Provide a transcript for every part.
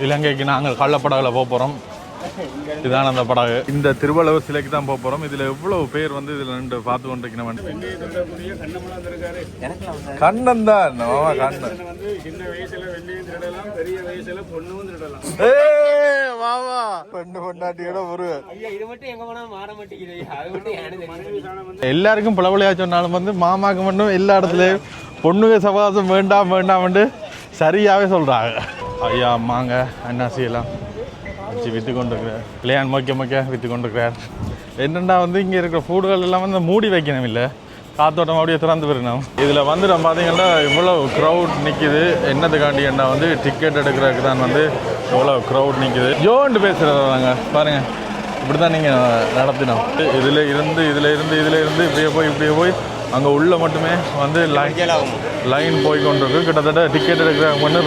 இலங்கைக்கு நாங்கள் கள்ளப்படகுல போக போகிறோம். இதுதான் அந்த படகு. இந்த திருவள்ளுவர் சிலைக்கு தான் போக போகிறோம். இதில் எவ்வளவு பேர் வந்து இதில் ரெண்டு பார்த்து கொண்டிருக்கணும். கண்ணன் தான் கண்ணன். சின்ன வயசுல வெள்ளையும் திருடலாம், பெரிய வயசுல பொண்ணும் திருடலாம். வாவா பெண்ணு பொண்டாட்டியோட ஒரு எல்லாருக்கும் பிளவழியா சொன்னாலும் வந்து மாமாக்கு மட்டும் எல்லா இடத்துலயும் பொண்ணுங்க சவாசம் வேண்டாம் வேண்டாம் சரியாவே சொல்றாங்க. ஐயா அம்மாங்க அண்ணாசி எல்லாம் வச்சு விற்று கொண்டிருக்கிறார். பிள்ளையான் மொக்க விற்று கொண்டிருக்கிறார். என்னென்னா வந்து இங்கே இருக்கிற ஃபுட்டுகள் எல்லாம் வந்து மூடி வைக்கணும், இல்லை காத்தோட்டம் அப்படியே திறந்து வரணும். இதில் வந்து நம்ம பார்த்தீங்கன்னா இவ்வளோ க்ரௌட் நிற்கிது. என்னதுக்காண்டி என்ன வந்து டிக்கெட் எடுக்கிறதுக்கு தான் வந்து இவ்வளோ க்ரௌட் நிற்கிது. ஜோன்ட்டு பேசுகிறாங்க பாருங்கள். இப்படி தான் நீங்கள் நடத்தினோம். இதில் இருந்து இப்படியே போய் அங்கே உள்ள மட்டுமே வந்து லைன் போய் கொண்டிருக்கு. கிட்டத்தட்ட டிக்கெட் எடுக்கிறாங்க வந்து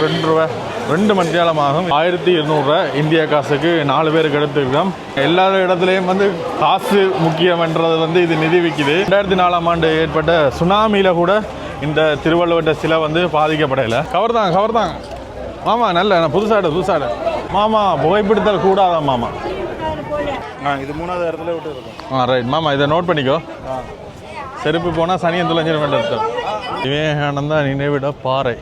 ₹2 மணி நேரம் ஆகும். 1200 இந்திய காசுக்கு 4 பேருக்கு எடுத்துக்கிறோம். எல்லா இடத்துலையும் வந்து காசு முக்கியம்ன்றது வந்து இது நிரூபிக்குது. 2004ஆம் ஆண்டு ஏற்பட்ட சுனாமியில் கூட இந்த திருவள்ளுவர் சிலை வந்து பாதிக்கப்படலை. கவர் தாங்க மாமா. நல்ல புதுசாடு மாமா. புகைப்பிடித்தல் கூடாதான் மாமா. இது 3வது இடத்துல விட்டு இருக்கும். ரைட் மாமா, இதை நோட் பண்ணிக்கோ. செருப்பு போனால் சனியன் துளைஞ்சிட வேண்டிய விவேகானந்தா நினைவிட பாறை.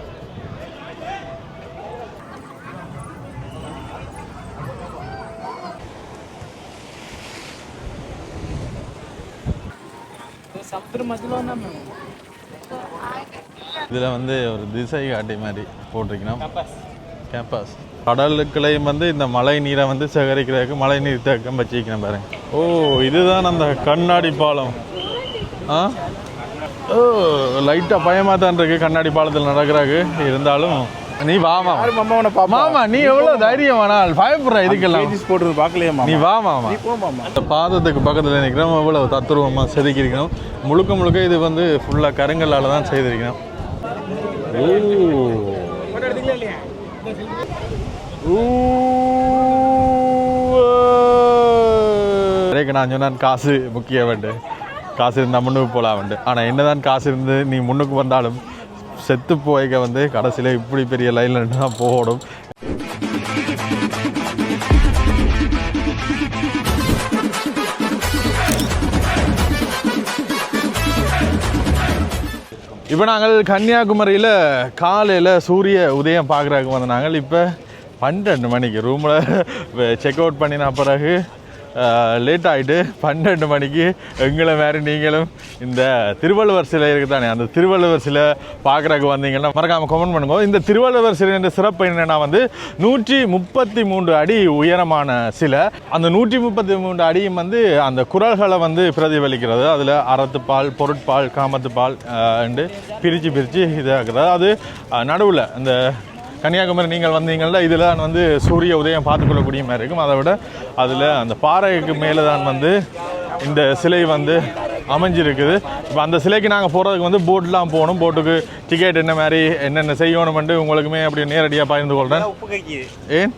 இதில் வந்து ஒரு திசை காட்டி மாதிரி போட்டிருக்கணும். கேம்பஸ் கடலுக்குள்ளையும் வந்து இந்த மழை நீரை வந்து சேகரிக்கிறதுக்கு மழை நீர் தேக்கம் வச்சிருக்கணும் பாருங்க. ஓ, இதுதான் அந்த கண்ணாடி பாலம். ஓ, லைட்டாக பயமாக தான் இருக்கு கண்ணாடி பாலத்தில் நடக்கிறாங்க. இருந்தாலும் நீ வாமா மாமா, நீ எவ்வளோ தைரியமானால் பயப்படுற இதுக்கெல்லாம் போட்டு பார்க்கலையே. நீ வா மாமா. இந்த பாதத்துக்கு பக்கத்தில் நிற்கிறோம். எவ்வளோ தத்துருவமாக செதுக்கியிருக்கணும். முழுக்க இது வந்து ஃபுல்லாக கருங்கல்லால் தான் செய்திருக்கணும். நான் சொன்னான் காசு முக்கியம் வேண்டு, காசு இருந்தால் முன்னுக்கு போகலாம் வேண்டு. ஆனால் என்னதான் காசு இருந்து நீ முன்னுக்கு வந்தாலும் செத்து போய்க்க வந்து கடைசியில் இப்படி பெரிய லைனில் தான் போகணும். இப்போ நாங்கள் கன்னியாகுமரியில் காலையில் சூரிய உதயம் பார்க்குறதுக்கு வந்த நாங்கள் இப்போ 12 மணிக்கு ரூமில் செக் அவுட் பண்ணின பிறகு லேட் ஆகிட்டு 12 மணிக்கு எங்களை மாதிரி நீங்களும் இந்த திருவள்ளுவர் சிலை இருக்குது தானே, அந்த திருவள்ளுவர் சிலை பார்க்குறதுக்கு வந்தீங்கன்னா மறக்காமல் கமெண்ட் பண்ணுங்க. இந்த திருவள்ளுவர் சிலை என்ற சிறப்பு என்னென்னா வந்து 133 அடி உயரமான சிலை. அந்த 133 அடியும் வந்து அந்த குறள்களை வந்து பிரதிபலிக்கிறது. அதில் அறத்துப்பால், பொருட்பால், காமத்துப்பால் என்று பிரித்து இதாகிறது. அது நடுவில் இந்த கன்னியாகுமரி நீங்கள் வந்தீங்கன்னா இதில் தான் வந்து சூரிய உதயம் பார்த்துக்கொள்ளக்கூடிய மாதிரி இருக்கும். அதை விட அதில் அந்த பாறைக்கு மேலே தான் வந்து இந்த சிலை வந்து அமைஞ்சிருக்குது. இப்போ அந்த சிலைக்கு நாங்கள் போகிறதுக்கு வந்து போட்லாம் போகணும். போட்டுக்கு டிக்கெட் என்ன மாதிரி என்னென்ன செய்யணும்னு உங்களுக்குமே அப்படி நேரடியாக பகிர்ந்து கொள்கிறேன். ஏன்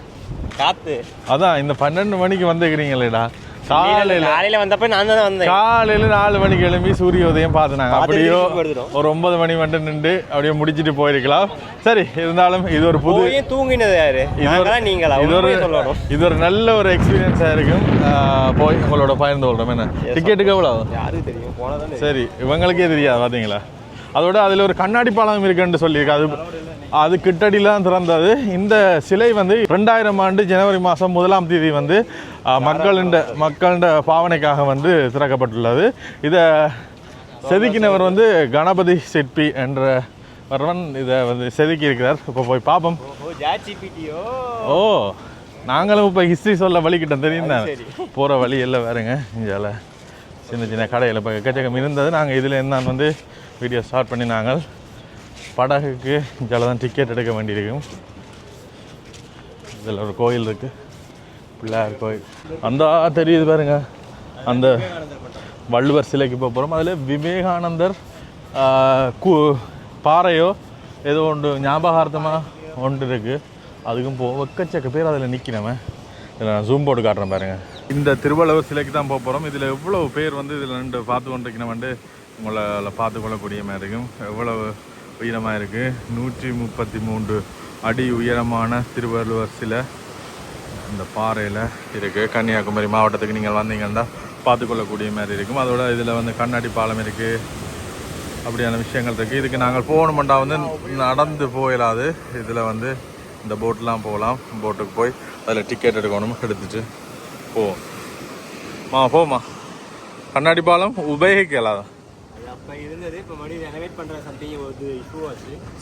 காற்று அதான் இந்த 12 மணிக்கு வந்துக்கிறீங்களேடா. காலையில் வந்தப்போ நான் தான் வந்தேன். காலையில் 4 மணிக்கு எழும்பி சூரிய உதயம் பார்த்துனாங்க. அப்படியோ ஒரு 9 மணி மட்டும் நின்று அப்படியே முடிச்சுட்டு போயிருக்கலாம். சரி, இருந்தாலும் இது ஒரு புது தூங்கினது யாரு நீங்களா? இது ஒரு நல்ல ஒரு எக்ஸ்பீரியன்ஸாக இருக்கும். போய் உங்களோட பகிர்ந்து கொள்கிறோம். என்ன டிக்கெட்டுக்கு எவ்வளோ யாருக்கு தெரியும்? போனதான் சரி, இவங்களுக்கே தெரியாது பார்த்தீங்களா. அதோட அதில் ஒரு கண்ணாடி பாலம் இருக்குன்னு சொல்லியிருக்கு. அது கிட்டடியில் தான் திறந்தது. இந்த சிலை வந்து 2000 ஆண்டு ஜனவரி மாதம் 1ஆம் தேதி வந்து மக்களின் பாவனைக்காக வந்து திறக்கப்பட்டுள்ளது. இதை செதுக்கினவர் வந்து கணபதி சிற்பி என்றவன் இதை வந்து செதுக்கி இருக்கிறார். இப்போ போய் பார்ப்போம். ஓ, நாங்களும் இப்போ ஹிஸ்ட்ரி சொல்ல வழிக்கிட்டோம் தெரியும் தான். போகிற வழி எல்லாம் வேறுங்க. இங்கால சின்ன கடையில் இப்போ எக்கச்சக்கம் இருந்தது. நாங்கள் இதில் இருந்தான் வந்து வீடியோ ஸ்டார்ட் பண்ணி நாங்கள் படகுக்கு இங்கே தான் டிக்கெட் எடுக்க வேண்டியிருக்கும். இதில் ஒரு கோயில் இருக்குது, பிள்ளையார் கோயில். அந்த தெரியுது பாருங்க, அந்த வள்ளுவர் சிலைக்கு போகிறோம். அதில் விவேகானந்தர் பாறையோ ஏதோ ஒன்று ஞாபகார்த்தமாக ஒன்று இருக்குது. அதுக்கும் எக்கச்சக்க பேர் அதில் நிற்கிறவன். இதில் நான் ஜூம் போட்டு காட்டுறேன் பாருங்கள். இந்த திருவள்ளுவர் சிலைக்கு தான் போகிறோம். இதில் எவ்வளோ பேர் வந்து இதில் ரெண்டு பார்த்து கொண்டிருக்கணும் உங்களை பார்த்து கொள்ளக்கூடிய மாதிரி இருக்கும். எவ்வளவு உயரமாக இருக்குது. 133 அடி உயரமான திருவள்ளுவர் சிலை இந்த பாறையில் இருக்குது. கன்னியாகுமரி மாவட்டத்துக்கு நீங்கள் வந்தீங்கன்னா பார்த்துக்கொள்ளக்கூடிய மாதிரி இருக்கும். அதோட இதில் வந்து கண்ணாடி பாலம் இருக்குது, அப்படியான விஷயங்கள் இருக்குது. இதுக்கு நாங்கள் போகணுமெண்டா வந்து நடந்து போயிடாது. இதில் வந்து இந்த போட்லாம் போகலாம். போட்டுக்கு போய் அதில் டிக்கெட் எடுக்கணும், எடுத்துகிட்டு போவோம். போமா கண்ணாடி பாலம் உபயோகிக்கலாம்.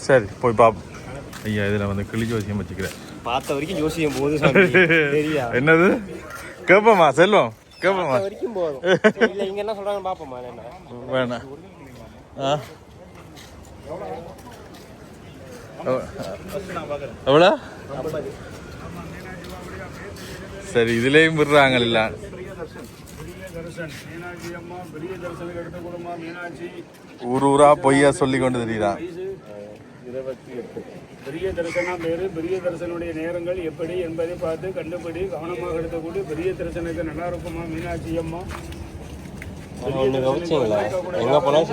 சரி போய் பார்ப்போம். ஐயா இதில் வந்து கிளி ஜோசியம் வச்சுக்கிறேன். பார்த்த வரைக்கும் ஜோசியம் போகுது. என்னது கேட்போமா செல்வம்? கேட்போமா வரைக்கும் போதும். இல்லை இங்கே என்ன சொல்கிறாங்க பார்ப்போமா? வேணாம். எவ்வளோ? சரி இதுலேயும் விடுறாங்கல்ல. ஊர் ஊரா பொய்யா சொல்லி கொண்டு தெரியுதா? பெரிய தரிசனம் வேறு. பெரிய தரிசனுடைய நேரங்கள் எப்படி என்பதை பார்த்து கண்டுபிடி கவனமாக எடுக்கக்கூடிய பெரிய தரிசனத்துக்கு நல்லா இருக்குமா மீனாட்சி அம்மா? எங்க போனாலும்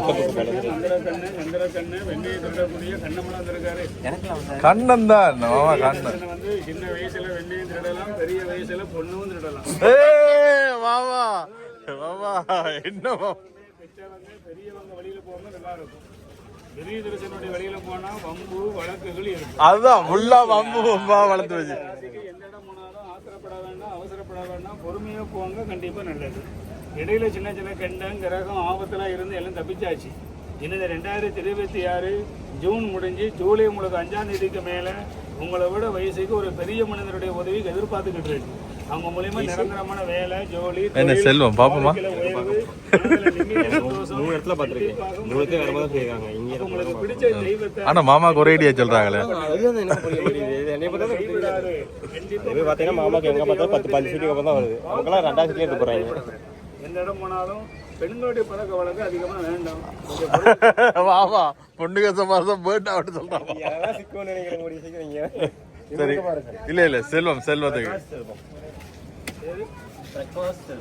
சந்திரக்கண்ணு வெண்ணையை திருடக்கூடிய கண்ணமெல்லாம் இருக்காரு. கண்ணன் தான் வந்து சின்ன வயசுல வெண்ணையும் திருடலாம், பெரிய வயசுல பொண்ணும் திருடலாம். பெரியவங்க வழியில போகும்போது நல்லா இருக்கும். பெரிய தரிசனுடைய வழியில போனா வம்பு வழக்குகள் இருக்கும். அதுதான் முள்ளா வம்பு வம்பா வளர்த்து வச்சு. எந்த இடம் போனாலும் ஆத்திரப்பட வேண்டாம், அவசரப்பட வேண்டாம், பொறுமையா போங்க, கண்டிப்பா நல்லது. இடையில சின்ன சின்ன கண்டம் கிரகம் ஆபத்தெல்லாம் இருந்து எல்லாம் தப்பிச்சாச்சு. இன்னும் 2026 ஜூன் முடிஞ்சு ஜூலை உங்களுக்கு 5ஆம் தேதிக்கு மேல உங்களை விட வயசுக்கு ஒரு பெரிய மனிதனுடைய உதவிக்கு எதிர்பார்த்துக்கிட்டு இருக்கு. அவங்க மூலியமா நிரந்தரமான வேலை, ஜோலி, என்ன செல்வம் பாப்போமா? உங்களுக்கு பிடிச்ச தெய்வத்தை. ஆனா மாமாக்கு ஒரே ஐடியா சொல்றாங்களே. மாமாக்கு எங்க பார்த்தா 10 சீட்டுக்கு அப்புறம் தான் வருது. அவங்களாம் 2ஆவது சீட்ல எடுத்து போறாங்க. எந்த இடம் போனாலும் பெண்களுடைய பழக்க வழக்கம் அதிகமா வேண்டாம். வாவா பொண்ணுங்க சமாசம் பேர்ட் ஆகிட்டு சொல்றாங்க. சரி இல்ல இல்ல செல்வம் செல்வத்துக்கு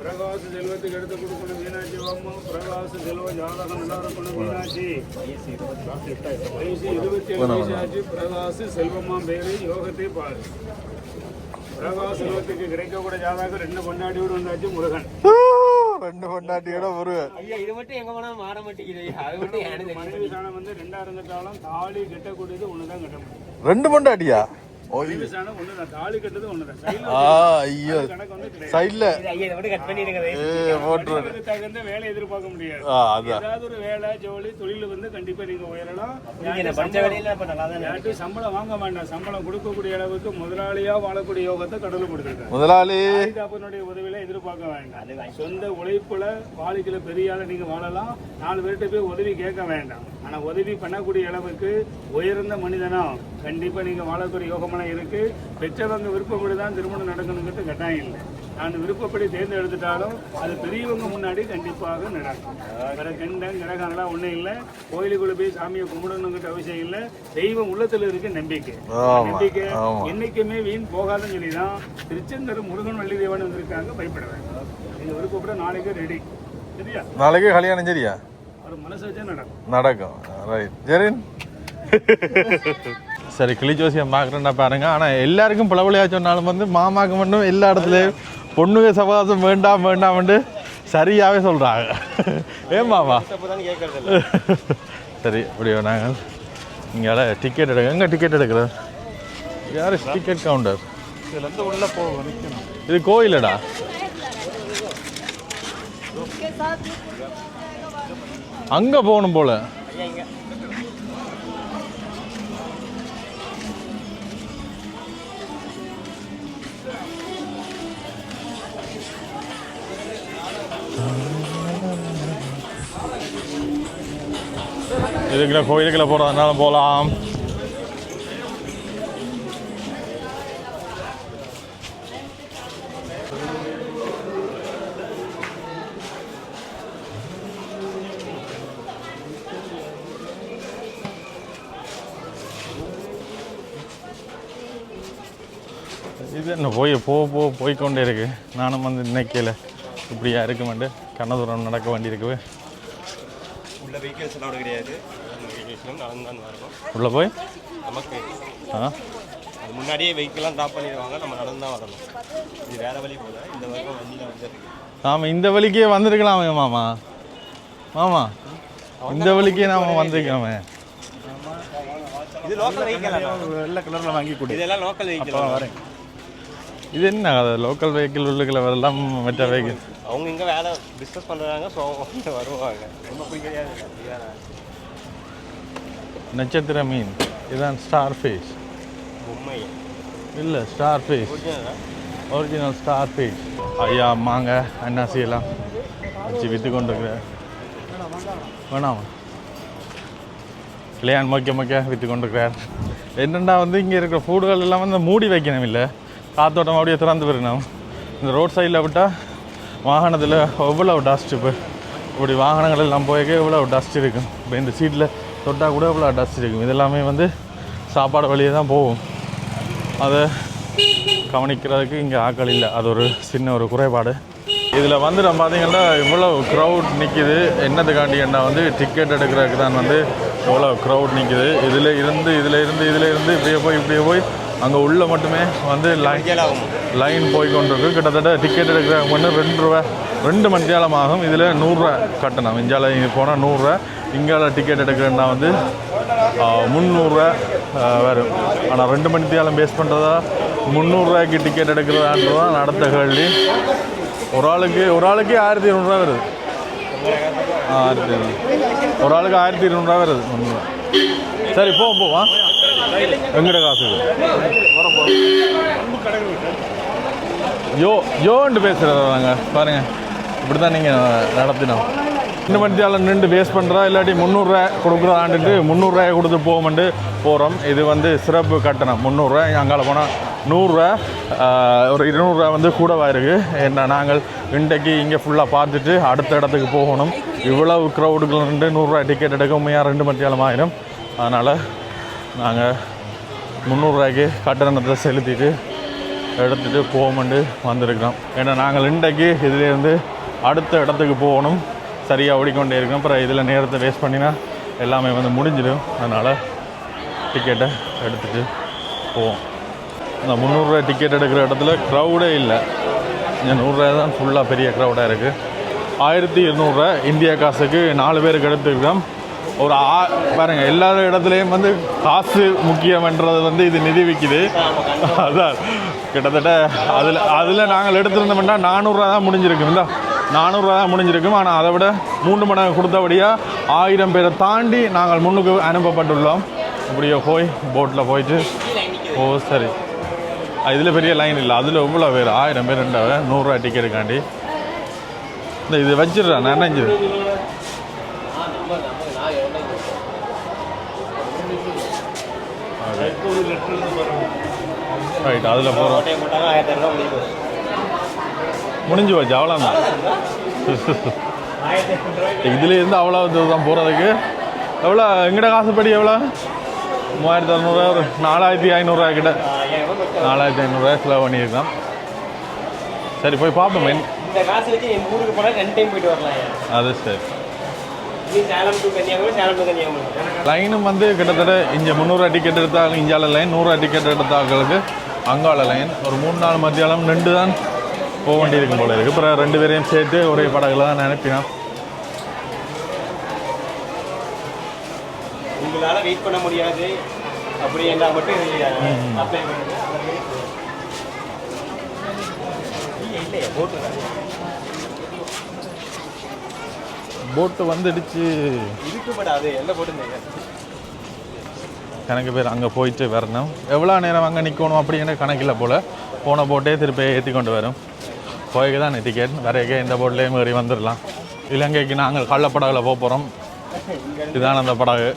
பிரகாச செல்வத்துக்கு எடுத்து கொடுக்கணும் மீனாட்சி அம்மா. பிரகாச செல்வம் ஜாதகம் நல்லா இருக்கணும் மீனாட்சி. வயசு 27 வயசு ஆச்சு. பிரகாச செல்வமா பேரு. யோகத்தை பாரு. பிரகாச செல்வத்துக்கு கிடைக்கக்கூடிய ஜாதகம் 2 பொண்டாட்டியோடு வந்தாச்சு. முருகன் 2 பொண்டாட்டியோட முருகன். ஐயா இது மட்டும் எங்க போனா மாற மாட்டேங்குது. அது மட்டும் மனைவி சாணம் வந்து 2 இருந்துட்டாலும் தாலி கட்டக்கூடியது ஒண்ணுதான் கட்ட முடியும். 2 பொண்டாட்டியா? தாலி கட்டது ஒண்ணுதான். தகுந்த வேலை எதிர்பார்க்க முடியாது. ஏதாவது ஒரு வேலை ஜோலி தொழில் வந்து கண்டிப்பா நீங்க உயரலாம். சம்பளம் வாங்க வேண்டாம். சம்பளம் கொடுக்கக்கூடிய அளவுக்கு முதலாளியா வாழக்கூடிய யோகத்தை கடவுள் கொடுத்திருக்காரு. முதலாளி உதவியில எதிர்பார்க்க வேண்டாம். சொந்த உழைப்புல வாழ்க்கையில பெரிய ஆள நீங்க வாழலாம். 4 பேர்கிட்ட போய் உதவி கேட்க வேண்டாம். ஆனா உதவி பண்ணக்கூடிய அளவுக்கு உயர்ந்த மனிதனா கண்டிப்பா நீங்க வாழக்கூடிய யோகமான இருக்கு. பெற்றவங்க விருப்பப்படி தான் திருமணம் நடக்கணுங்கிறது கட்டாயம் இல்லை. நான் விருப்பப்படி தேர்ந்தெடுத்துட்டாலும் அது பெரியவங்க முன்னாடி கண்டிப்பாக நடக்கும். வேற கண்டம் கிரகம்லாம் ஒண்ணும் இல்லை. கோயிலுக்குள்ள போய் சாமியை கும்பிடணுங்கிற அவசியம் இல்லை. தெய்வம் உள்ளத்துல இருக்கு நம்பிக்கை. நம்பிக்கை என்னைக்குமே வீண் போகாதுன்னு சொல்லிதான் திருச்செந்தூர் முருகன் வள்ளி தேவன் வந்திருக்காங்க. பயப்பட வேண்டாம். நீங்க விருப்பப்பட நாளைக்கு ரெடி. சரியா? நாளைக்கு கல்யாணம் சரியா? அது மனசு வச்சா நடக்கும். ஜெரின் சரி கிளி ஜோசியம் பார்க்குறேன்னா பாருங்க. ஆனால் எல்லாருக்கும் பிளவுலையா சொன்னாலும் வந்து மாமாவுக்கு மட்டும் எல்லா இடத்துலையும் பொண்ணுங்க சவாசம் வேண்டாம் வேண்டாம்ட்டு சரியாகவே சொல்கிறாங்க. ஏன் மாமா? சரி அப்படியோ நாங்கள் இங்கே டிக்கெட் எடுக்க. எங்கே டிக்கெட் எடுக்கிறது? யார் டிக்கெட் கவுண்டர்? இதுலேருந்து உள்ளே போகும். இது கோயிலடா. அங்கே போகணும் போல. இதுக்குள்ள கோயிலுக்குள்ள போகிறதுனால போகலாம். இது என்ன போய்கொண்டே இருக்கு. நானும் வந்து நினைக்கல இப்படியா இருக்குமெண்டு. கண்ணதூரம் நடக்க வேண்டி இருக்குது. உள்ள வெஹிக்கிள்ஸ் கிடையாது. உள்ள போய் நமக்கு அது முன்னாடியே வெஹிக்கிள்லாம் ட்ராப் பண்ணிடுவாங்க, நம்ம நடந்து தான் வரணும். இது வேறு வழி போல, இந்த வரைக்கும் வண்டியில் வந்து ஆமாம், இந்த வழிக்கே வந்திருக்கலாமே மாமா. மாமா இந்த வழிக்கே நாம் வந்திருக்கலாமே. இது லோக்கல் வெஹிக்கிள், வெள்ளை கலரில் வாங்கி கொடு. இதெல்லாம் லோக்கல் வெஹிக்கிள் வரேன். இது என்ன அது லோக்கல் வெஹிக்கிள் உள்ளுக்குள்ள வரலாம், மற்ற வெஹிக்கிள் அவங்க இங்கே வேலை பிஸ்னஸ் பண்ணுறாங்க, ஸோ வருவாங்க. ரொம்ப பிடிக்காது. நட்சத்திர மீன் இதுதான் ஸ்டார் ஃபிஷ். பொம்மை இல்லை, star fish, original star fish. ஐயா மாங்க அன்னாசி எல்லாம் வச்சு விற்று கொண்டு இருக்கிறேன். வேணாமா கல்யாணம் மொக்க விற்று கொண்டு இருக்கிறார். என்னென்னா வந்து இங்கே இருக்கிற ஃபுட்டுகள் எல்லாம் வந்து மூடி வைக்கணும், இல்லை காத்தோட்டம் அப்படியே திறந்து போயிடணும். இந்த ரோட் சைடில் விட்டால் வாகனத்தில் எவ்வளோ டஸ்ட், இப்போ இப்படி வாகனங்கள் எல்லாம் போய்க்க எவ்வளோ டஸ்ட் இருக்கும். இப்போ இந்த சீட்டில் தொட்டால் கூட எவ்வளோ டஸ்ட் இருக்கும். இதெல்லாமே வந்து சாப்பாடு வழியே தான் போகும். அதை கவனிக்கிறதுக்கு இங்கே ஆட்கள் இல்லை, அது ஒரு சின்ன ஒரு குறைபாடு. இதில் வந்து நம்ம பார்த்திங்கன்னா இவ்வளோ க்ரௌட் நிற்கிது. என்னதுக்காண்டின்னா வந்து டிக்கெட் எடுக்கிறதுக்கு தான் வந்து இவ்வளோ க்ரௌட் நிற்கிது. இதில் இருந்து இப்படியே போய் அங்கே உள்ள மட்டுமே வந்து லைன் போய் கொண்டிருக்கு. கிட்டத்தட்ட டிக்கெட் எடுக்கிறதுக்கு மட்டும் 2 ரூபா 2 மணி நேரம் ஆகும். இதில் 100 ரூபா கட்டணும். இஞ்சால போனால் 100 ரூபா, இங்கால டிக்கெட் எடுக்கிறேன்னா வந்து 300 ரூபா வரும். ஆனால் 2 மணி நேரம் பேஸ் பண்ணுறதா 300 ரூபாய்க்கு டிக்கெட் எடுக்கிறதான்றதான் அடுத்த கேள்வி. ஒரு ஆளுக்கு 1200 ரூபா வருது. 1200 ஒரு ஆளுக்கு 1200 ரூபா வருது. 300 சரி போவா எங்கட காசு யோன்ட்டு பேசுகிறதா நாங்கள் பாருங்கள். இப்படி தான் நீங்கள் நடத்தினோம். 2 மணி நேரம் நின்று பேஸ் பண்ணுறா, இல்லாட்டி 300 ரூபா கொடுக்குறான்ட்டு 300 ரூபாயை கொடுத்து போகிறோம். இது வந்து சிறப்பு கட்டணம் 300 ரூபா. அங்கால போனால் 100 ரூபா, ஒரு 200 ரூபா வந்து கூடவா இருக்குது. என்ன நாங்கள் இன்றைக்கு இங்கே ஃபுல்லாக பார்த்துட்டு அடுத்த இடத்துக்கு போகணும். இவ்வளவு க்ரௌடுகள் 100 ரூபா டிக்கெட் எடுக்க உண்மையாக 2 மணி நேரம் ஆயிடும். அதனால் நாங்கள் 300 ரூபாய்க்கு கட்டணத்தை செலுத்திட்டு எடுத்துகிட்டு போகணும்னு வந்திருக்கிறோம். ஏன்னா நாங்கள் இன்றைக்கு இதுலேருந்து அடுத்த இடத்துக்கு போகணும். சரியாக ஓடிக்கொண்டே இருக்கணும். அப்புறம் இதில் நேரத்தை வேஸ்ட் பண்ணினா எல்லாமே வந்து முடிஞ்சிடும். அதனால் டிக்கெட்டை எடுத்துகிட்டு போவோம். இந்த 300 ரூபா டிக்கெட் எடுக்கிற இடத்துல க்ரௌடே இல்லை. இங்கே 100 ரூபா தான் ஃபுல்லாக பெரிய க்ரௌடாக இருக்குது. 1200 ரூபா இந்தியா காசுக்கு 4 பேருக்கு எடுத்துருக்கோம். ஒரு பாருங்கள், எல்லா இடத்துலையும் வந்து காசு முக்கியம்ன்றது வந்து இது நிரூபிக்குது. அதான் கிட்டத்தட்ட அதில் நாங்கள் எடுத்திருந்தோம்னா 400 ரூபா தான் முடிஞ்சிருக்கும். இந்த 400 ரூபா தான் முடிஞ்சிருக்கும். ஆனால் அதை விட 3 மடங்கு கொடுத்தபடியாக 1000 பேரை தாண்டி நாங்கள் முன்னுக்கு அனுப்பப்பட்டுள்ளோம். இப்படியோ போய் போட்டில் போயிட்டு சரி, இதில் பெரிய லைன் இல்லை. அதில் எவ்வளோ பேர் 1000 பேர் 100 ரூபா டிக்கெட்டுக்காண்டி. இந்த இது வச்சிடுறேன் நினைஞ்சிரு. ரைட், அதில் போகிறோம். முடிஞ்சு போச்சு, அவ்வளோதான். இதுலேருந்து அவ்வளோ தான் போகிறதுக்கு எவ்வளோ எங்கட காசுப்படி எவ்வளோ 3600 ஒரு 4500 கிட்ட 4500 செலவு பண்ணியிருக்கோம். சரி போய் பார்ப்போம். இந்த காசு வச்சு என் ஊருக்கு போனால் 2 டைம் போயிட்டு வரலாம். அது சரி. சேலம் டு கன்னியாகுமரி. லைனும் வந்து கிட்டத்தட்ட இங்கே 300 ரூபா டிக்கெட் எடுத்தாலும் இஞ்சால லைன், 100 ரூபா டிக்கெட் எடுத்தாக்களுக்கு அங்கால லைன். ஒரு 3 நாள் மத்தியாலம் 2 தான் போக வேண்டியிருக்கும் போல இருக்குது. அப்புறம் 2 பேரையும் சேர்த்து ஒரே படகுல தான் அனுப்பினோம். உங்களால் வெயிட் பண்ண முடியாது அப்படி என்ன மட்டும் அப்ளை பண்ணுங்க. போட்டு வந்துடுச்சு. இருக்குப்படாது எல்லாம் போட்டுருந்தீங்க. கணக்கு பேர் அங்கே போயிட்டு வரணும். எவ்வளோ நேரம் அங்கே நிற்கணும் அப்படின்னு கணக்கில் போல். போன போட்டே திருப்பி ஏற்றி கொண்டு வரும். போய்க்கு தான் டிக்கெட் வரைக்க இந்த போட்லேயும் ஏறி வந்துடலாம். இலங்கைக்கு நாங்கள் கள்ளப்படகுல போக போகிறோம். இதுதான் அந்த படகு.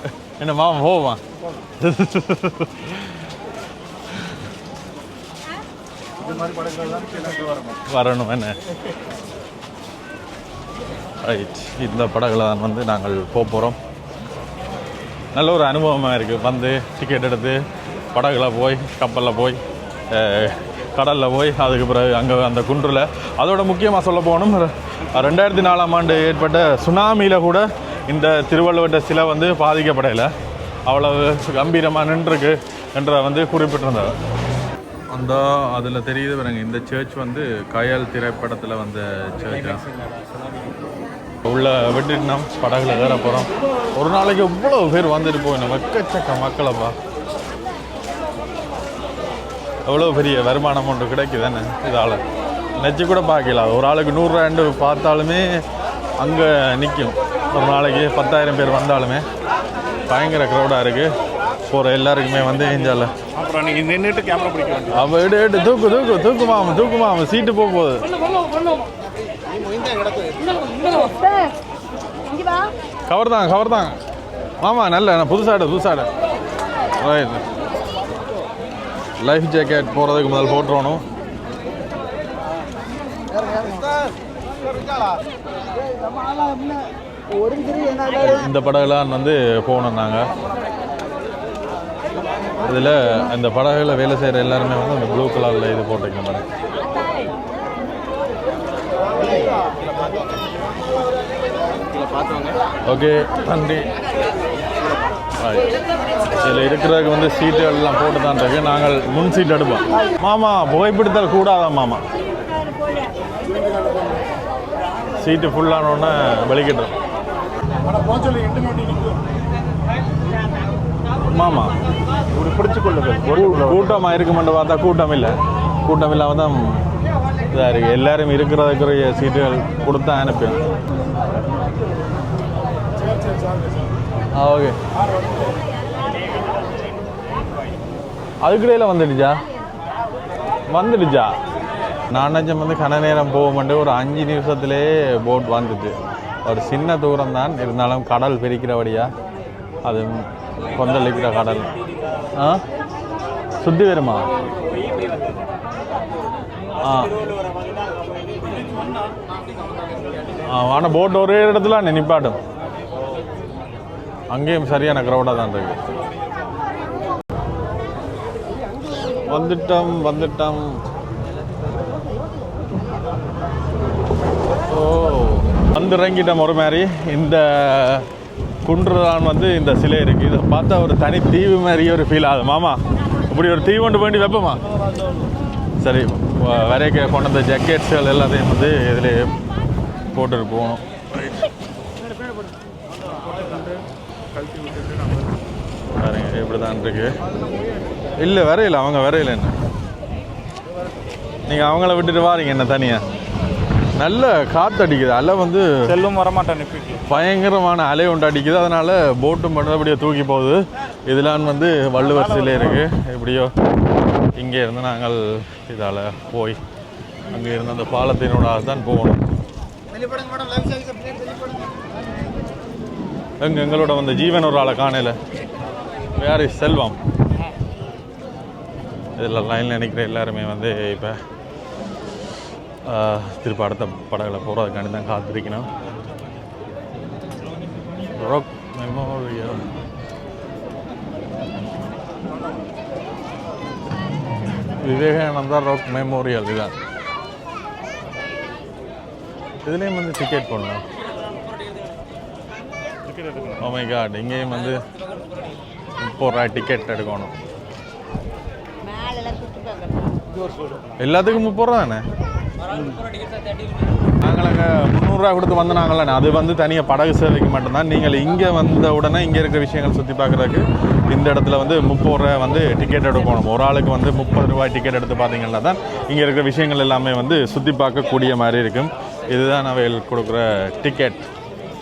என்னம்மா போவான் வரணும் என்ன. ரைட், இந்த படகுல தான் வந்து நாங்கள் போக போகிறோம். நல்ல ஒரு அனுபவமாக இருக்குது. வந்து டிக்கெட் எடுத்து படகுல போய் கப்பலில் போய் கடலில் போய் அதுக்கு பிறகு அங்கே அந்த குன்றில் அதோட முக்கியமாக சொல்ல போகணும் 2004ஆம் ஆண்டு ஏற்பட்ட சுனாமியில் கூட இந்த திருவள்ளுவர் சிலை வந்து பாதிக்கப்படையில் அவ்வளவு கம்பீரமாக நின்றுருக்கு என்ற வந்து குறிப்பிட்டிருந்தார். அந்த அதில் தெரியுது பாருங்க, இந்த சர்ச் வந்து கயல் திரைப்படத்தில் வந்த சர்ச். உள்ள விட்டுட்டு நாம் படகுல ஏற போகிறோம். ஒரு நாளைக்கு இவ்வளோ பேர் வந்துட்டு போயிடும், எக்கச்சக்க மக்களைப்பா. எவ்வளோ பெரிய வருமானம் ஒன்று கிடைக்குது தானே இதால். நினச்சி கூட பார்க்கல. ஒரு ஆளுக்கு 100 ரூபாண்டு பார்த்தாலுமே அங்கே நிற்கும். ஒரு நாளைக்கு 10,000 பேர் வந்தாலுமே பயங்கர க்ரௌடாக இருக்குது. போகிற எல்லாருக்குமே வந்து ஏஞ்சால அப்புறம் நீங்கள் நின்றுட்டு கேமரா பிடிக்க வேண்டிய அவள் எடு தூக்குமாம சீட்டு போகுது. கவர் தாங்க மாமா. நல்ல புதுசாடு ரைட். லைஃப் ஜாக்கெட் போகிறதுக்கு முதல் போட்டுருவணும். இந்த படகுலாம் வந்து போகணும் நாங்கள். இதில் இந்த படகுல வேலை செய்கிற எல்லாருமே வந்து அந்த ப்ளூ கலரில் இது போட்டுக்க மேடம். ஓகே, நன்றி. இதில் இருக்கிறதுக்கு வந்து சீட்டுகள் எல்லாம் போட்டு தான் இருக்கு. நாங்கள் முன் சீட் எடுப்போம். மாமா புகைப்பிடித்தல் கூடாதான் மாமா. சீட்டு ஃபுல்லானோடனே வெளிக்கிட்டோம் மாமா. பிடிச்சு கொள்ளுங்க. கூட்டமாக இருக்குமென்று பார்த்தா கூட்டம் இல்லாமல் தான் இதாக இருக்குது. எல்லாரும் இருக்கிறதுக்குரிய சீட்டுகள் கொடுத்தா அனுப்பேன். ஓகே, அதுக்கிடையில் வந்துடுச்சா. நான் நினச்சேன் வந்து கன நேரம் போக மாட்டேன். ஒரு 5 நிமிஷத்துலேயே போட் வந்துட்டு. ஒரு சின்ன தூரம் தான் இருந்தாலும் கடல் பிரிக்கிறபடியா அது கொந்தளிக்கிற கடல். சுற்றி வருமா? ஆனால் போட் ஒரே இடத்துல நிப்பாட்டும். அங்கேயும் சரியான க்ரௌடாக தான் இருக்கு. வந்துட்டோம். ஓ, வந்து இறங்கிட்டோம். ஒரு மாதிரி இந்த குன்றுதான் வந்து இந்த சிலை இருக்குது. இதை பார்த்தா ஒரு தனி தீவு மாதிரியே ஒரு ஃபீல் ஆகுது மாமா. இப்படி ஒரு தீவு கொண்டு வேண்டி வைப்போமா? சரி, வரைக்க கொண்டு வந்த ஜக்கெட்ஸ்கள் எல்லாத்தையும் வந்து இதில் போட்டுட்டு போகணும். பாருங்க இப்படி தான் இருக்கு. இல்லை வரையில, அவங்க வரையில. என்ன நீங்கள் அவங்கள விட்டுட்டு வாரீங்க என்ன தனியாக? நல்ல காற்று அடிக்குது. அலை வந்து செல்லும் வரமாட்டேன். பயங்கரமான அலை ஒன்று அடிக்குது. அதனால் போட்டும் பண்ணுறபடியே தூக்கி போகுது. இதெல்லாம் வந்து வள்ளுவர் சிலை இருக்குது. எப்படியோ இங்கே இருந்து நாங்கள் இதால் போய் அங்கே இருந்து அந்த பாலத்தினோட தான் போகணும். எங்களோட வந்து ஜீவன் ஒரு ஆளை காணல. யார்? செல்வம். இதில் லைனில் நினைக்கிற எல்லாருமே வந்து இப்போ திருப்பி அடுத்த படகுல போகிறதுக்காண்டி தான் காத்திருக்கணும். Rock memorial. Vivekananda rock memorial இதுதான். இதுலேயும் வந்து டிக்கெட் பண்ணணும். ஓ மை காட், இங்கேயும் வந்து 30 ரூபாய் டிக்கெட் எடுக்கணும். எல்லாத்துக்கும் 30 ரூபா தானே? நாங்கள் அங்கே 300 ரூபா கொடுத்து வந்து நாங்களே. அது வந்து தனியாக படகு சேவைக்கு மட்டும்தான். நீங்கள் இங்கே வந்த உடனே இங்கே இருக்கிற விஷயங்கள் சுற்றி பார்க்குறதுக்கு இந்த இடத்துல வந்து 30 ரூபா வந்து டிக்கெட் எடுக்கணும். ஒரு ஆளுக்கு வந்து 30 ரூபாய் டிக்கெட் எடுத்து பார்த்தீங்கன்னா தான் இங்கே இருக்கிற விஷயங்கள் எல்லாமே வந்து சுற்றி பார்க்கக்கூடிய மாதிரி இருக்கும். இதுதான் அவைகள் கொடுக்குற டிக்கெட்.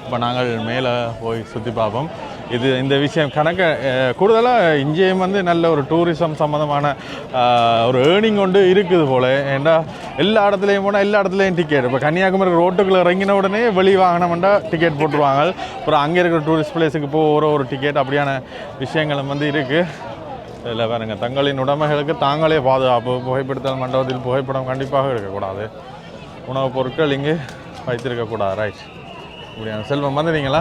இப்போ நாங்கள் மேலே போய் சுற்றி பார்ப்போம். இந்த விஷயம் கணக்க கூடுதலாக இங்கேயும் வந்து நல்ல ஒரு டூரிசம் சம்மந்தமான ஒரு ஏர்னிங் கொண்டு இருக்குது போல். ஏன்டா எல்லா இடத்துலையும் போனால் எல்லா இடத்துலையும் டிக்கெட். இப்போ கன்னியாகுமரி ரோட்டுக்குள்ளே இறங்கின உடனே வெளி வாங்கினோம்னா டிக்கெட் போட்டுருவாங்க. அப்புறம் அங்கே இருக்கிற டூரிஸ்ட் பிளேஸுக்கு போகிற ஒரு டிக்கெட் அப்படியான விஷயங்களும் வந்து இருக்குது. இதில் பாருங்க, தங்களின் உடைமைகளுக்கு தாங்களே பாதுகாப்பு. புகைப்பிடித்தல் மண்டபத்தில் புகைப்படம் கண்டிப்பாக எடுக்கக்கூடாது. உணவுப் பொருட்கள் இங்கே வைத்திருக்கக்கூடாது. ரைட். அப்படியா? செல்வம் வந்துட்டீங்களா?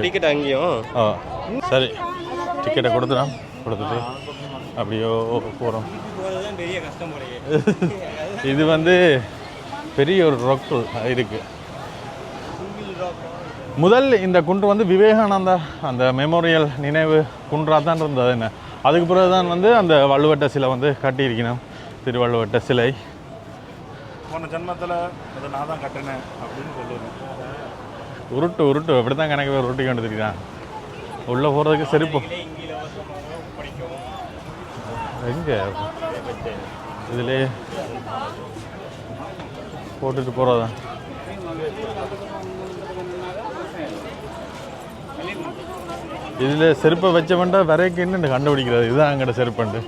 டிக்கெட் அங்கேயும். சரி, டிக்கெட்டை கொடுத்துட்டு அப்படியோ போகிறோம். பெரிய கஷ்டம். இது வந்து பெரிய ஒரு ராக் இருக்குது. முதல் இந்த குன்று வந்து விவேகானந்தா அந்த மெமோரியல் நினைவு குன்றாக தான் இருந்தது. என்ன அதுக்கு பிறகு தான் வந்து அந்த வள்ளுவட்ட சிலை வந்து கட்டியிருக்கணும், திருவள்ளுவட்ட சிலை. போன ஜென்மத்தில் அதை நான் தான் கட்டினேன் அப்படின்னு சொல்லுவேன். உருட்டு உருட்டு அப்படி தான் கணக்கு பேர் உருட்டி கொண்டு தெரியுதான். உள்ளே போகிறதுக்கு செருப்பு எங்கே இதிலே போட்டுட்டு போகிறதா. இதில் செருப்பை வச்ச வேண்டா வரைக்கும் என்ன கண்டுபிடிக்கிறது. இதுதான் அங்கட செருப்புண்டு.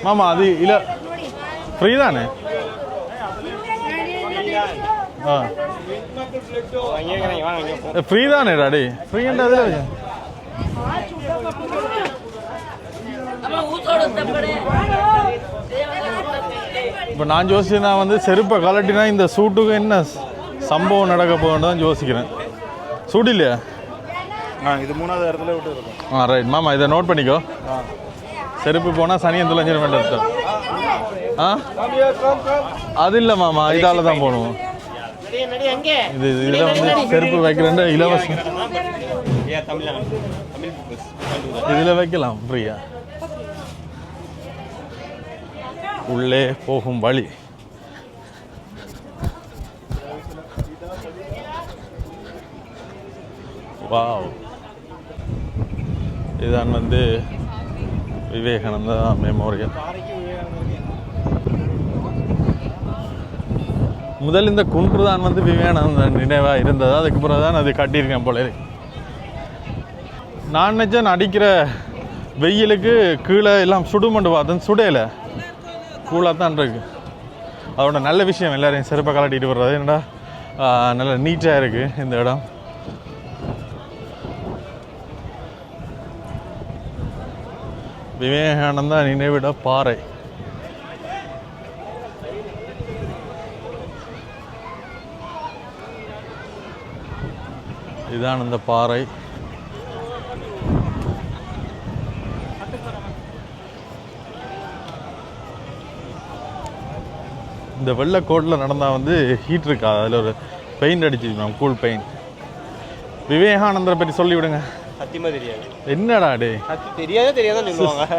மாமா அது இல்லை ஃப்ரீ தானே? ஆ ஃப்ரீ தானே டாடி? ஃப்ரீன்றது இப்போ நான் யோசிச்சு வந்து செருப்பை கலட்டினா இந்த சூட்டுக்கு என்ன சம்பவம் நடக்க போகுதுன்னு தான் யோசிக்கிறேன். சூடு இல்லையா? இது 3வது இடத்துல விட்டு இருக்கோம். ரைட் மாமா, இதை நோட் பண்ணிக்கோ. செருப்பு போனால் சனியம் துளைஞ்சிட வேண்டாம். அது இல்லை மாமா, இதால் தான் போகணும். இது இதில் வந்து செருப்பு வைக்கிறேன் இலவசம். இதில் வைக்கலாம் ஃப்ரீயா. உள்ளே போகும் வழி. வாவ், இதுதான் வந்து விவேகானந்தா மெமோரியல். முதல் இந்த குன்று தான் வந்து விவேகானந்த நினைவாக இருந்தது. அதுக்கு பிறகு தான் அது கட்டியிருக்கேன் போல. நான் நினச்சேன் அடிக்கிற வெயிலுக்கு கீழே எல்லாம் சுடுமண்டு பார்த்தேன், சுடையில கூலாக தான் இருக்கு. அதோட நல்ல விஷயம் எல்லாரையும் சிறப்பாக கலட்டிட்டு வர்றது. என்னடா நல்லா நீட்டாக இருக்குது இந்த இடம். விவேகானந்தா நினைவிட பாறை. இதுதான் அந்த பாறை. இந்த வெள்ளை கோட்டில் நடந்தால் வந்து ஹீட் இருக்கா, அதில் ஒரு பெயிண்ட் அடிச்சிருக்கோம், கூல் பெயிண்ட். விவேகானந்தரை பற்றி சொல்லி விடுங்க. சத்தியமாக தெரியாது. என்னடா டே தெரியாதான் சொல்லுவாங்க.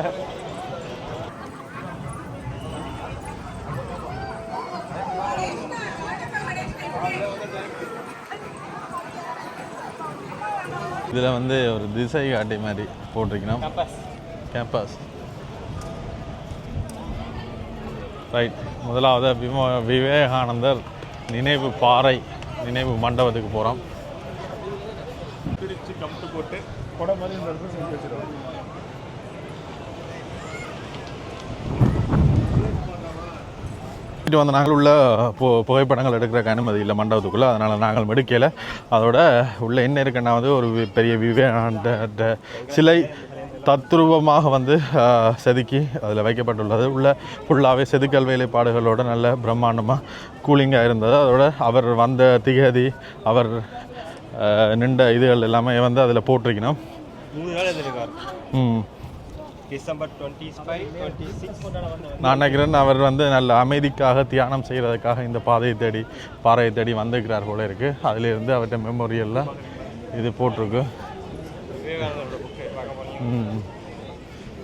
இதில் வந்து ஒரு திசை காட்டி மாதிரி போட்டிருக்கணும், கேம்பஸ். ரைட், முதலாவது விவேகானந்தர் நினைவு பாறை நினைவு மண்டபத்துக்கு போகிறோம். பிரித்து கம்பு போட்டு கொடை மாதிரி இந்த இடத்துல செஞ்சு வச்சிருவாங்க. வந்து நாங்கள் உள்ள புகைப்படங்கள் எடுக்கிறக்கு அனுமதி இல்லை மண்டபத்துக்குள்ளே, அதனால் நாங்கள் எடுக்கலை. அதோட உள்ள என்ன இருக்குன்னா வந்து ஒரு பெரிய விவேகானந்த சிலை தத்ரூபமாக வந்து செதுக்கி அதில் வைக்கப்பட்டுள்ளது. உள்ள ஃபுல்லாகவே செதுக்கல் வேலைப்பாடுகளோட நல்ல பிரம்மாண்டமாக கூலிங்காக இருந்தது. அதோட அவர் வந்த திகதி, அவர் நின்ற இதுகள் எல்லாமே வந்து அதில் போட்டிருக்கணும். 3 நாள் இருந்திருக்கார். டிசம்பர் 25, 26 நான் நினைக்கிறேன் அவர் வந்து நல்ல அமைதிக்காக தியானம் செய்கிறதுக்காக இந்த பாறையை தேடி வந்திருக்கிறார் போல இருக்குது. அதிலிருந்து அவர்கிட்ட மெமோரியலில் இது போட்டிருக்கு.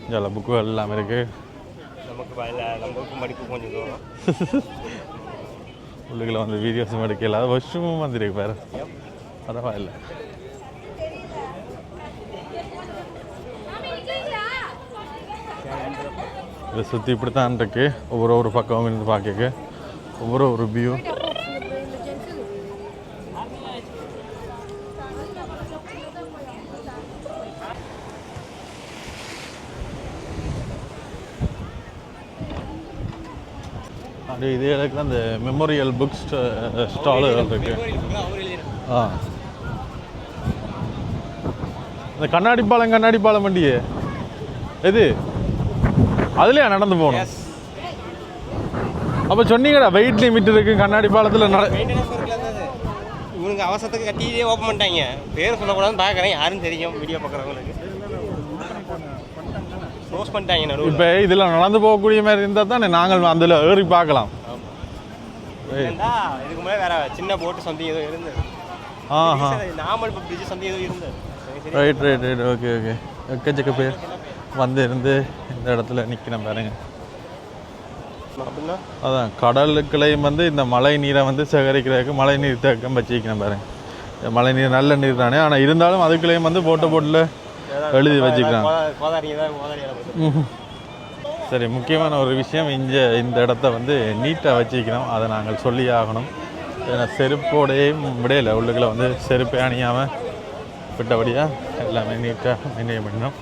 சில புக்குகள் எல்லாம் இருக்குது. நமக்கு மடிப்பு கொஞ்சம் தூரம் உள்ளுக்குள்ள வந்து வீடியோஸும் எடுக்கல, வருஷமும் வந்துருக்கு பாரு. பரவாயில்ல. இதை சுற்றி இப்படி தான் இருக்கு. ஒவ்வொரு பக்கமும் இருந்து பார்க்க ஒவ்வொரு வியூ. அது இது எனக்கு அந்த மெமோரியல் புக் ஸ்டாலுகள் இருக்கு. இந்த கண்ணாடி பாலம் வண்டியே எது அதுலயா நடந்து போகணும்? அப்போ சொன்னீங்கடா வெயிட் லிமிட் இருக்கு கண்ணாடி பாலத்தில். இவனுக்கு அவசரத்துக்கு கட்டியே ஓப்பன் பண்ணிட்டாங்க. பேர் சொல்லக்கூடாதுன்னு பார்க்குறேன், யாரும் தெரியும் வீடியோ பார்க்குறவங்களுக்கு. க்ளோஸ் பண்ணிட்டாங்க. இப்போ இதில் நடந்து போகக்கூடிய மாதிரி இருந்தால் தானே நாங்கள் அதில் ஏறி பார்க்கலாம். ஏன்டா இதுக்கு முன்னாடி வேற சின்ன போட்டு சம்திங் ஏதோ இருந்தது. ஆஹா நார்மல் பிரிட்ஜ் சம்திங் ஏதோ இருந்தது. Right right right okay okay எக்கச்சக்க பேர் வந்து இருந்து இந்த இடத்துல நிற்கணும் பாருங்க. அப்படின்னா அதான் கடலுக்குள்ளையும் வந்து இந்த மழை நீரை வந்து சேகரிக்கிறதுக்கு மழை நீர் தேக்கம் வச்சுக்கணும் பாருங்க. மழை நீர் நல்ல நீர் தானே, ஆனால் இருந்தாலும் அதுக்குள்ளேயும் வந்து போட்டில் எழுதி வச்சுக்கலாம். சரி, முக்கியமான ஒரு விஷயம், இந்த இடத்த வந்து நீட்டாக வச்சுக்கணும், அதை நாங்கள் சொல்லி ஆகணும். ஏன்னா செருப்போடையும் விடையில உள்ளுக்குள்ள வந்து செருப்பை அணியாமல் விட்டபடியாக எல்லாமே நீட்டாக மெயின்டைன் பண்ணணும்.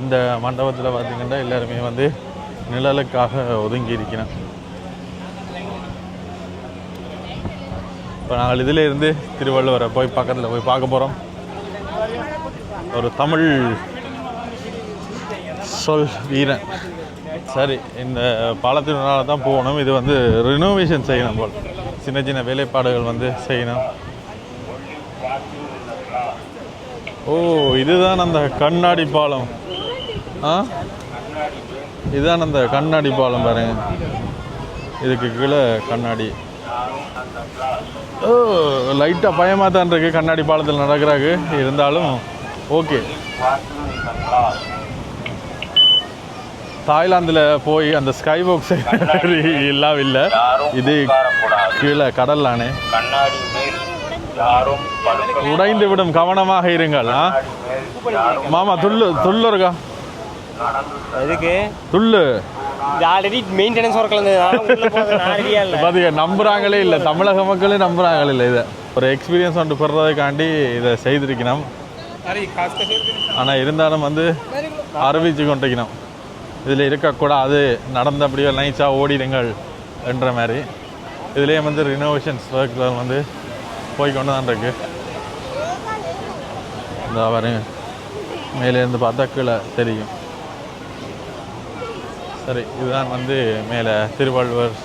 இந்த மண்டபத்தில் பார்த்திங்கன்னா எல்லாருமே வந்து நிழலுக்காக ஒதுங்கி இருக்கணும். இப்போ நாங்கள் இதில் இருந்து திருவள்ளுவரை போய் பக்கத்தில் போய் பார்க்க போகிறோம். ஒரு தமிழ் சொல் வீரன். சரி, இந்த பாலத்தினால தான் போகணும். இது வந்து ரினோவேஷன் செய்யணும் போல், சின்ன சின்ன வேலைப்பாடுகள் வந்து செய்யணும். ஓ, இதுதான் அந்த கண்ணாடி பாலம். இதுதான் அந்த கண்ணாடி பாலம் பாருங்க. இதுக்கு கீழே கண்ணாடி. ஓ, லைட்டாக பயமாக தான் இருக்குது கண்ணாடி பாலத்தில் நடக்கிறாங்க. இருந்தாலும் ஓகே. தாய்லாந்தில் போய் அந்த ஸ்கை பாக்ஸ் எல்லாம் இல்லை, இது கீழே கடல்லானே. உடைந்து விடும், கவனமாக இருங்கள். மாமா துள்ளு இருக்கா? அதுக்கு துள்ளு ஆல்ரெடி மெயின்டெனன்ஸ் ஒர்க்கில் நம்புறாங்களே இல்லை, தமிழக மக்களே நம்புறாங்களே இல்லை. இதை ஒரு எக்ஸ்பீரியன்ஸ் ஒன்று பெறதுக்காண்டி இதை செய்திருக்கணும். ஆனால் இருந்தாலும் வந்து அறிவிச்சு கொண்டிருக்கணும், இதில் இருக்கக்கூடாது, நடந்தபடியோ நைஸாக ஓடிடுங்கள் என்ற மாதிரி. இதுலேயே வந்து ரினோவேஷன்ஸ் ஒர்க்கில் வந்து போய்கொண்டு தான் இருக்கு. இந்த பாருங்க, மேலேருந்து பார்த்தா கீழே தெரியும். சரி, இதுதான் வந்து மேலே திருவள்ளுவர்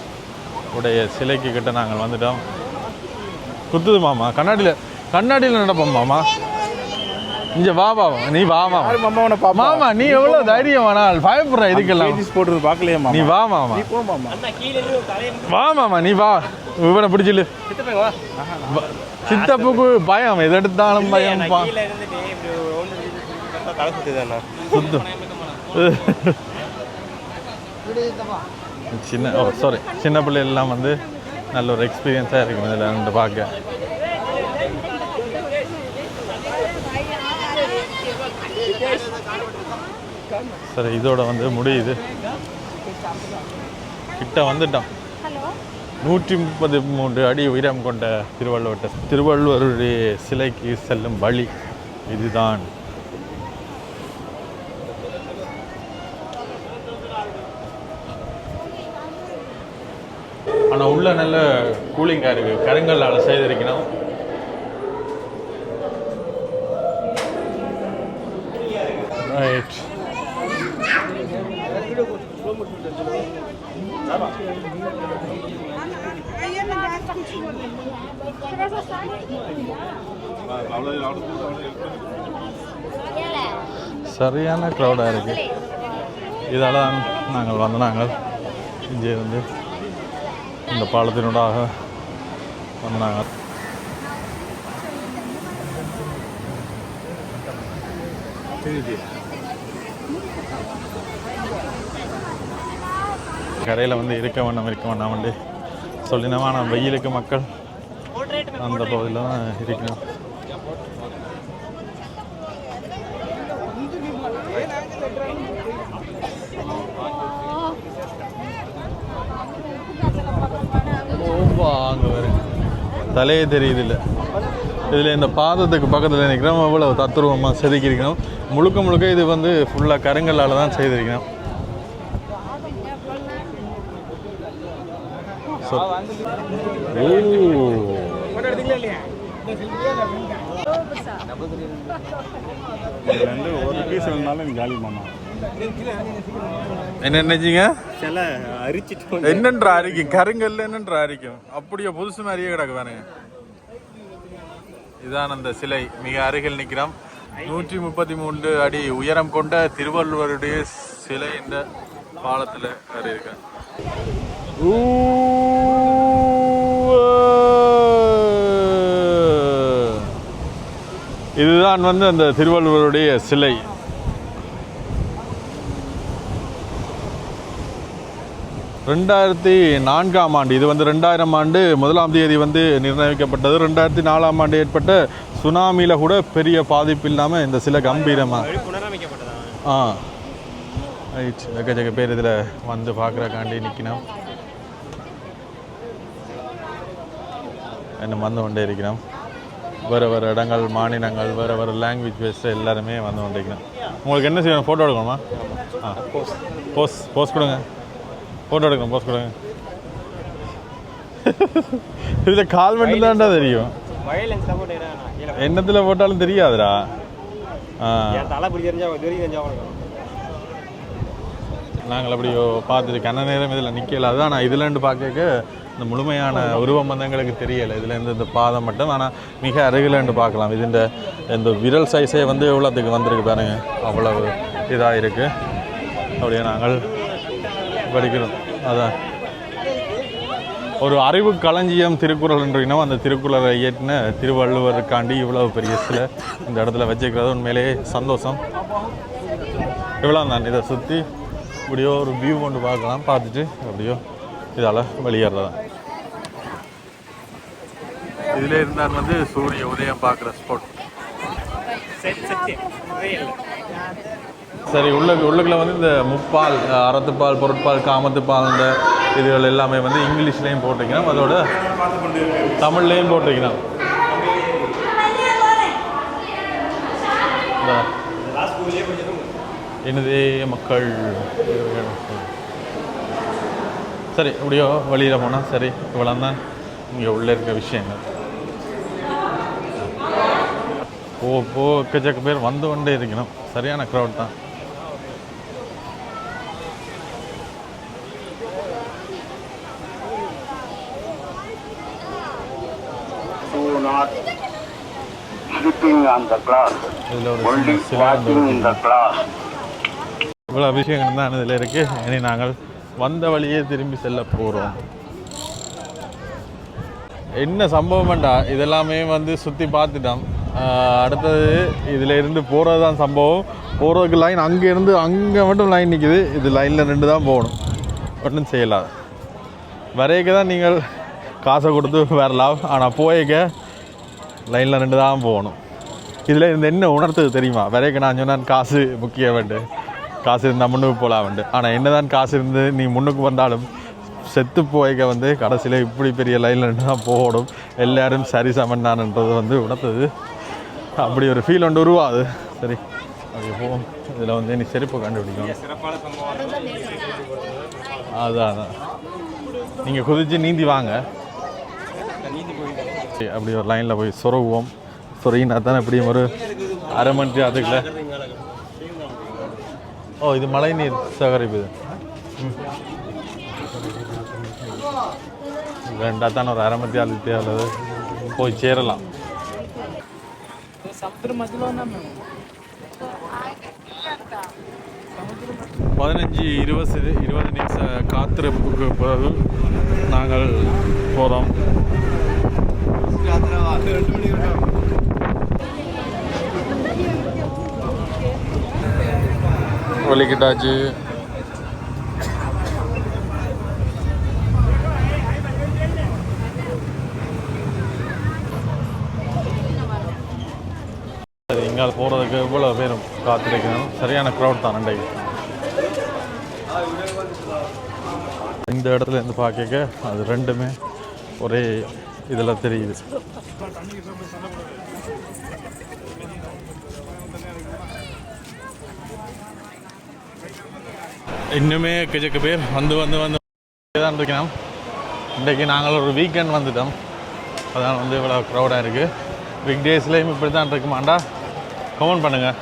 உடைய சிலைக்கு கிட்ட நாங்கள் வந்துட்டோம். குத்துது மாமா, கண்ணாடியில் நடப்போம் மாமா. இங்கே வா பாவா, நீ வா மாமா. மாமா நீ எவ்வளோ தைரியம் ஆனால் பயப்படுற இதுக்கெல்லாம் போடுறது பார்க்கலையே மாமா. நீ வா மாமா, வா மாமா, நீ வா. இவனை பிடிச்சில்லு. சித்தப்புக்கு பயம், எது எடுத்தாலும் பயம். சின்ன பிள்ளைகள்லாம் வந்து நல்ல ஒரு எக்ஸ்பீரியன்ஸாக இருக்கும் இதில் ரெண்டு பார்க்க. சரி, இதோட வந்து முடியுது, கிட்ட வந்துட்டோம். 133 அடி உயரம் கொண்ட திருவள்ளுவருடைய சிலைக்கு செல்லும் வழி இதுதான். ஆனால் உள்ள நல்ல கூலிங்காக இருக்குது, கருங்கல்லால் செய்திருக்கணும். ரைட், சரியான க்ரௌடாக இருக்குது. இதால் தான் நாங்கள் வந்தாங்க, இங்கே இருந்து இந்த பாலத்தினூடாக வந்தாங்க. கரையில் வந்து இருக்க வேண்டாம் வந்து சொல்லினோம். ஆனால் வெயிலுக்கு மக்கள் அந்த பகுதியில் தான் இருக்கணும். அங்கே வரும் தலையே தெரியுது இல்லை. இதில் இந்த பாதத்துக்கு பக்கத்தில் நிற்கிறோம், அவ்வளோ தத்துருவமாக செதுக்கியிருக்கணும். முழுக்க இது வந்து ஃபுல்லாக கருங்கல்லால் தான் செய்திருக்கணும். ஒரு பீஸ் இருந்தாலும் ஜாலி மாமா. என்ன நினைச்சிங்க? அரிச்சிட்டு என்னன்ற அரிக்கும், கருங்கல் என்னன்ற அரிக்கும், அப்படியே புதுசு மாதிரியே கிடக்கு பாருங்க. இதான் அந்த சிலை, மிக அருகில் நிற்கிறோம். 133 அடி உயரம் கொண்ட திருவள்ளுவருடைய சிலை இந்த பாலத்தில் இருக்கேன். இதுதான் வந்து அந்த திருவள்ளுவருடைய சிலை. (2004) இது வந்து 2000 ஆண்டு 1ஆம் தேதி வந்து நிர்ணயிக்கப்பட்டது. 2004 ஆண்டு ஏற்பட்ட சுனாமியில் கூட பெரிய பாதிப்பு இல்லாமல் இந்த சிலை கம்பீரமாக ரைட். எக்கச்சக்க பேர் இதில் வந்து பார்க்குறக்காண்டி நிற்கணும். என்ன வந்து கொண்டே இருக்கிறோம். வேறு வேறு இடங்கள், மாநிலங்கள், வேறு வேறு லாங்குவேஜ் பேச எல்லாருமே வந்து கொண்டே இருக்கிறோம். உங்களுக்கு என்ன செய்யணும்? ஃபோட்டோ எடுக்கணுமா? போஸ்ட் கொடுங்க. ஃபோட்டோ எடுக்கணும். போஸ்ட் கொடுங்க. இதில் கால் மட்டும் தான்டா தெரியும். என்னத்தில் போட்டாலும் தெரியாதுடா. நாங்கள் அப்படியோ பார்த்துட்டு கண்ண நேரம் இதில் நிற்கல. அதுதான் நான் இதில் பார்க்க இந்த முழுமையான உருவம் வந்து எங்களுக்கு தெரியலை. இதுலேருந்து இந்த பாதம் மட்டும். ஆனால் மிக அருகில் பார்க்கலாம். இது இந்த விரல் சைஸே வந்து எவ்வளோத்துக்கு வந்திருக்கு பாருங்க. அவ்வளவு இதாக இருக்குது. அப்படியே நாங்கள் படிக்கிறோம். அதான் ஒரு அறிவு களஞ்சியம் திருக்குறள் என்றீங்கன்னா அந்த திருக்குறளை இயற்றின திருவள்ளுவருக்காண்டி இவ்வளோ பெரிய சிலை இந்த இடத்துல வச்சுக்கிறது உண்மையிலேயே சந்தோஷம். இவ்வளோ தான். இதை சுற்றி இப்படியோ ஒரு வியூ கொண்டு பார்க்கலாம். பார்த்துட்டு அப்படியோ இதால் வெளியேறதான். இதில் இருந்தால் வந்து சூரிய உதயம் பார்க்குற ஸ்பாட். சரி, உள்ளுக்குள்ள வந்து இந்த முப்பால், அறத்துப்பால், பொருட்பால், காமத்துப்பால், இந்த இதுகள் எல்லாமே வந்து இங்கிலீஷ்லேயும் போட்டிருக்கணும். அதோட தமிழ்லேயும் போட்டிருக்கணும். எனதே மக்கள். சரி, இப்படியோ வெளியில் போனால் சரி. இவ்வளோ தான் இங்கே உள்ளே இருக்க விஷயங்கள். எக்கச்சக்க பேர் வந்து கொண்டே இருக்கணும். சரியான க்ரௌட் தான். இவ்வளோ விஷயங்கள் தான் இதில் இருக்குது. இனி நாங்கள் வந்த வழியே திரும்பி செல்ல போகிறோம். என்ன சம்பவம்டா, இதெல்லாமே வந்து சுற்றி பார்த்துட்டோம். அடுத்தது இதில் இருந்து போகிறது தான் சம்பவம். போகிறதுக்கு லைன் அங்கேருந்து அங்கே மட்டும் லைன் நிற்கிது. இது லைனில் 2 தான் போகணும். ஒன்றும் செய்யலாம். வரையக்க தான் நீங்கள் காசை கொடுத்து வரலாம். ஆனால் போயக்க லைனில் 2 தான் போகணும். இதில் இந்த என்ன உணர்த்தது தெரியுமா? வரையக்க நான் சொன்னால் காசு முக்கியம் வேண்டு, காசு இருந்தால் முன்னுக்கு போகலாம் வேண்டு. ஆனால் என்ன தான் காசு இருந்து நீ முன்னுக்கு வந்தாலும் செத்து போய்க்க வந்து கடைசியில் இப்படி பெரிய லைனில் தான் போகணும். எல்லோரும் சரி சமன்னான்ன்றது வந்து உணர்த்தது. அப்படி ஒரு ஃபீல் ஒன்று உருவாது. சரி, அப்படி போவோம். இதில் வந்து நீ செருப்பை கண்டுபிடிக்கும். அதான் நீங்கள் குதித்து நீந்தி வாங்க. அப்படி ஒரு லைனில் போய் சொருவோம். சொருகினா தானே எப்படியும் ஒரு அரை மணி அதுக்குள்ள. இது மழை நீர் சேகரிப்பு. வேண்டா தான் ஒரு அரை மணி தேவை போய் சேரலாம். 15-20 நிமிஷ காத்திருப்புக்கு பிறகு நாங்கள் போகிறோம். வலிக்கிட்டாச்சு. இங்கே போகிறதுக்கு இவ்வளோ பேரும் காத்திருக்கணும். சரியான க்ரௌட் தான் அண்டைக்கு. இந்த இடத்துல இருந்து பார்க்க அது ரெண்டுமே ஒரே இதில் தெரியுது. இன்னுமே எக்கச்சக்க பேர் வந்து தான் இருக்கணும். இன்றைக்கு நாங்கள் ஒரு வீக்கெண்ட் வந்துட்டோம். அதான் வந்து இவ்வளோ க்ரௌடாக இருக்குது. வீக் டேஸ்லேயும் இப்படி தான் இருக்குமாண்டா? கமெண்ட் பண்ணுங்கள்.